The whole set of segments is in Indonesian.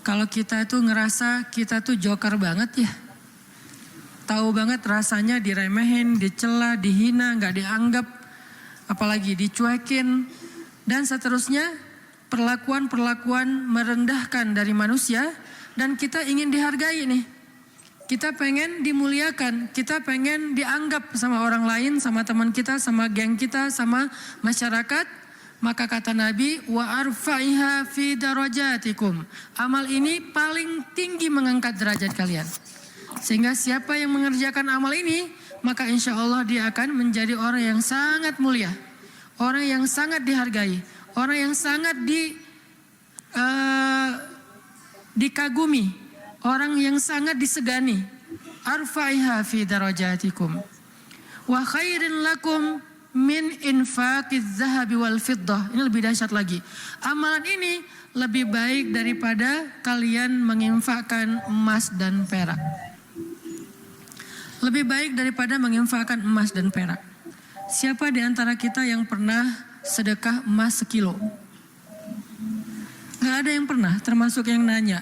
Kalau kita tuh ngerasa kita tuh joker banget ya. Tahu banget rasanya diremehin, dicela, dihina, nggak dianggap, apalagi dicuekin, dan seterusnya perlakuan-perlakuan merendahkan dari manusia, dan kita ingin dihargai nih. Kita pengen dimuliakan, kita pengen dianggap sama orang lain, sama teman kita, sama geng kita, sama masyarakat. Maka kata Nabi, wa arfa'iha fi darajatikum. Amal ini paling tinggi mengangkat derajat kalian. Sehingga siapa yang mengerjakan amal ini, maka insya Allah dia akan menjadi orang yang sangat mulia, orang yang sangat dihargai, orang yang sangat dikagumi, orang yang sangat disegani. Arfa'iha fi darajatikum wa khairin lakum min infaqiz zahabi wal fiddah. Ini lebih dahsyat lagi. Amalan ini lebih baik daripada kalian menginfakkan emas dan perak. Lebih baik daripada menginfakkan emas dan perak. Siapa di antara kita yang pernah sedekah emas 1 kilo? Gak ada yang pernah, termasuk yang nanya.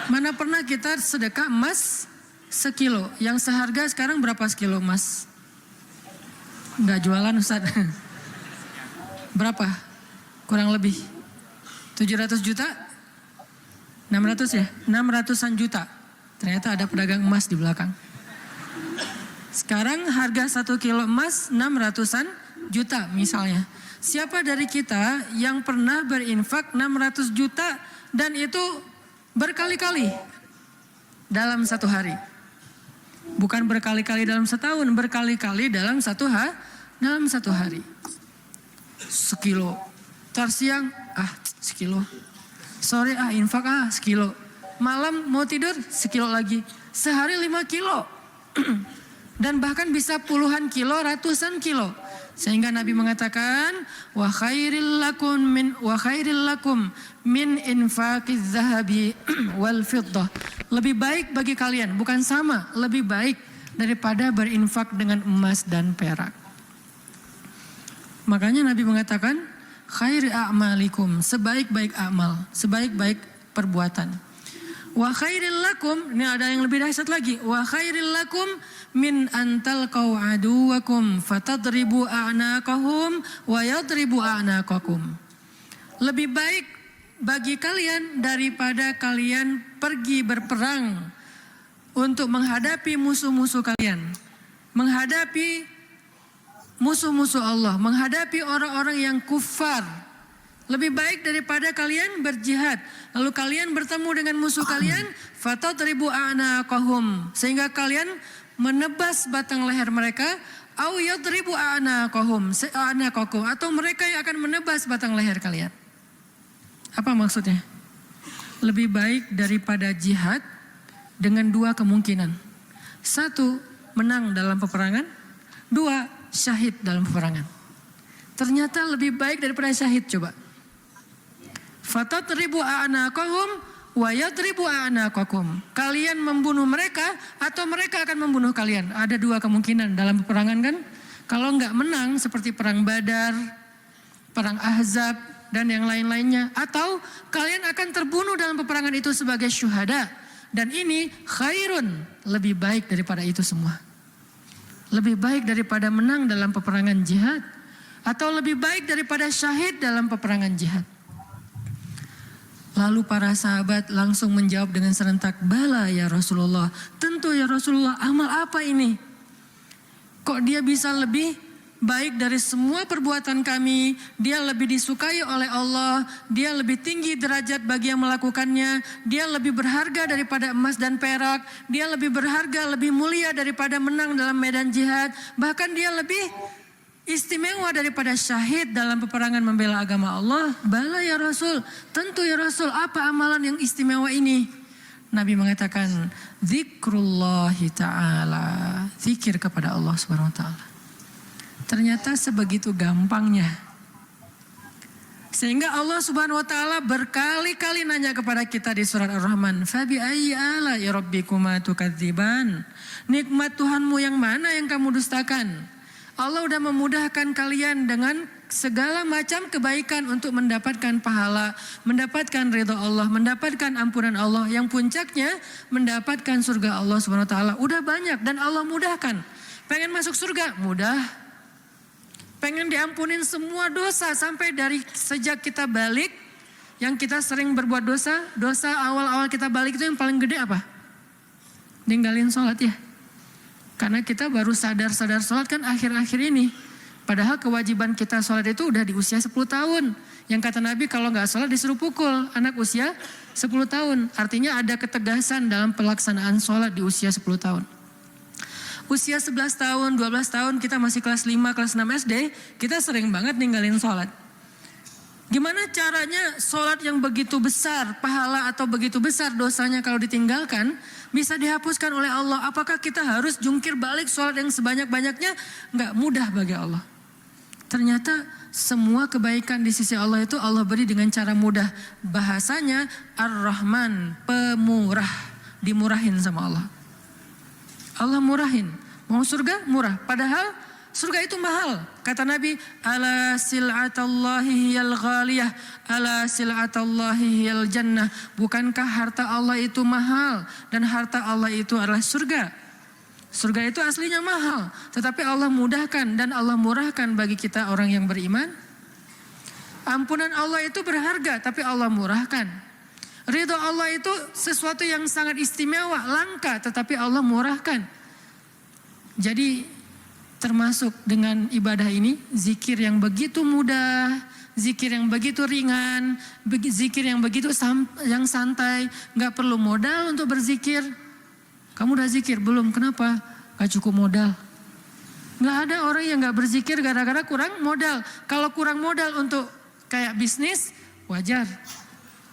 Mana pernah kita sedekah emas 1 kilo? Yang seharga sekarang berapa sekilo emas? Nggak jualan Ustaz. Berapa? Kurang lebih 700 juta? 600 ya? 600-an juta. Ternyata ada pedagang emas di belakang. Sekarang harga 1 kilo emas 600-an juta misalnya. Siapa dari kita yang pernah berinfak 600 juta dan itu berkali-kali dalam 1 hari? Bukan berkali-kali dalam setahun, berkali-kali dalam 1 hari. 1 kilo. Ntar siang, 1 kilo. Sore, infak, 1 kilo. Malam mau tidur, 1 kilo lagi. Sehari 5 kilo. Dan bahkan bisa puluhan kilo, ratusan kilo. Sehingga Nabi mengatakan, wa khairil lakum min infaqiz zahabi wal fiddah. Lebih baik bagi kalian, bukan sama, lebih baik daripada berinfak dengan emas dan perak. Makanya Nabi mengatakan, khairi a'malikum, sebaik-baik amal, sebaik-baik perbuatan. Wa khairil lakum, ini ada yang lebih dahsyat lagi. Wa khairil lakum min antalqau aduwakum fatadribu a'naqahum wa yadribu a'naqakum. Lebih baik bagi kalian daripada kalian pergi berperang untuk menghadapi musuh-musuh kalian, menghadapi musuh-musuh Allah, menghadapi orang-orang yang kufar. Lebih baik daripada kalian berjihad, lalu kalian bertemu dengan musuh kalian, fatadribu a'naqahum, sehingga kalian menebas batang leher mereka, au yadribu a'naqahum, atau mereka yang akan menebas batang leher kalian. Apa maksudnya? Lebih baik daripada jihad dengan 2 kemungkinan. 1, menang dalam peperangan. 2, syahid dalam peperangan. Ternyata lebih baik daripada syahid, coba. Fatadribu a'naqahum wa yadribu a'naqakum. Kalian membunuh mereka atau mereka akan membunuh kalian. Ada 2 kemungkinan dalam peperangan kan. Kalau nggak menang seperti perang Badar, perang Ahzab, dan yang lain-lainnya. Atau kalian akan terbunuh dalam peperangan itu sebagai syuhada. Dan ini khairun, lebih baik daripada itu semua. Lebih baik daripada menang dalam peperangan jihad. Atau lebih baik daripada syahid dalam peperangan jihad. Lalu para sahabat langsung menjawab dengan serentak, bala ya Rasulullah. Tentu ya Rasulullah, amal apa ini? Kok dia bisa lebih baik dari semua perbuatan kami? Dia lebih disukai oleh Allah, dia lebih tinggi derajat bagi yang melakukannya, dia lebih berharga daripada emas dan perak, dia lebih berharga, lebih mulia daripada menang dalam medan jihad, bahkan dia lebih istimewa daripada syahid dalam peperangan membela agama Allah. Bala ya Rasul, tentu ya Rasul, apa amalan yang istimewa ini? Nabi mengatakan, zikrullahi ta'ala, zikir kepada Allah subhanahu wa ta'ala. Ternyata sebegitu gampangnya. Sehingga Allah subhanahu wa ta'ala berkali-kali nanya kepada kita di surat Ar-Rahman, fabi ayyi ala'i rabbikuma tukadziban. Nikmat Tuhanmu yang mana yang kamu dustakan? Allah udah memudahkan kalian dengan segala macam kebaikan untuk mendapatkan pahala, mendapatkan ridha Allah, mendapatkan ampunan Allah, yang puncaknya mendapatkan surga Allah Subhanahu wa taala. Udah banyak dan Allah mudahkan. Pengen masuk surga? Mudah. Pengen diampunin semua dosa sampai dari sejak kita balik, yang kita sering berbuat dosa awal-awal kita balik itu yang paling gede apa? Ninggalin sholat ya. Karena kita baru sadar sholat kan akhir-akhir ini. Padahal kewajiban kita sholat itu udah di usia 10 tahun. Yang kata Nabi kalau nggak sholat disuruh pukul anak usia 10 tahun. Artinya ada ketegasan dalam pelaksanaan sholat di usia 10 tahun. Usia 11 tahun, 12 tahun kita masih kelas 5, kelas 6 SD. Kita sering banget ninggalin sholat. Gimana caranya sholat yang begitu besar pahala atau begitu besar dosanya kalau ditinggalkan bisa dihapuskan oleh Allah? Apakah kita harus jungkir balik sholat yang sebanyak-banyaknya? Nggak mudah bagi Allah. Ternyata semua kebaikan di sisi Allah itu Allah beri dengan cara mudah. Bahasanya Ar-Rahman, pemurah, dimurahin sama Allah. Allah murahin. Mau surga murah. Padahal surga itu mahal. Kata Nabi, ala sil'atallahi hiyal ghaliyah, ala sil'atallahi hiyal jannah. Bukankah harta Allah itu mahal dan harta Allah itu adalah surga? Surga itu aslinya mahal, tetapi Allah mudahkan dan Allah murahkan bagi kita orang yang beriman. Ampunan Allah itu berharga, tapi Allah murahkan. Ridho Allah itu sesuatu yang sangat istimewa, langka, tetapi Allah murahkan. Jadi termasuk dengan ibadah ini, zikir yang begitu mudah, zikir yang begitu ringan, zikir yang begitu yang santai, nggak perlu modal untuk berzikir. Kamu udah zikir belum? Kenapa? Gak cukup modal. Gak ada orang yang gak berzikir gara-gara kurang modal. Kalau kurang modal untuk kayak bisnis, wajar.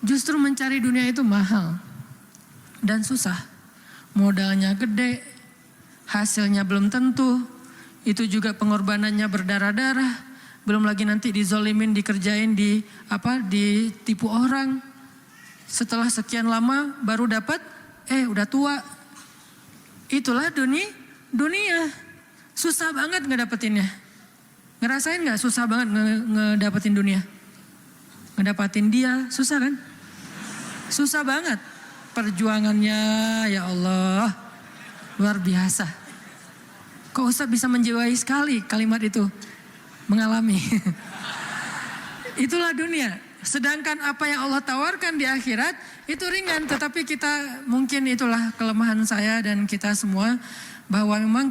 Justru mencari dunia itu mahal dan susah. Modalnya gede, hasilnya belum tentu. Itu juga pengorbanannya berdarah-darah. Belum lagi nanti dizolimin, dikerjain, ditipu orang. Setelah sekian lama baru dapat, udah tua. Itulah dunia. Susah banget ngedapetinnya. Ngerasain gak susah banget ngedapetin dunia? Ngedapetin dia susah kan? Susah banget. Perjuangannya ya Allah luar biasa. Kok Ustaz bisa menjiwai sekali kalimat itu? Mengalami. Itulah dunia. Sedangkan apa yang Allah tawarkan di akhirat itu ringan, tetapi kita mungkin itulah kelemahan saya dan kita semua bahwa memang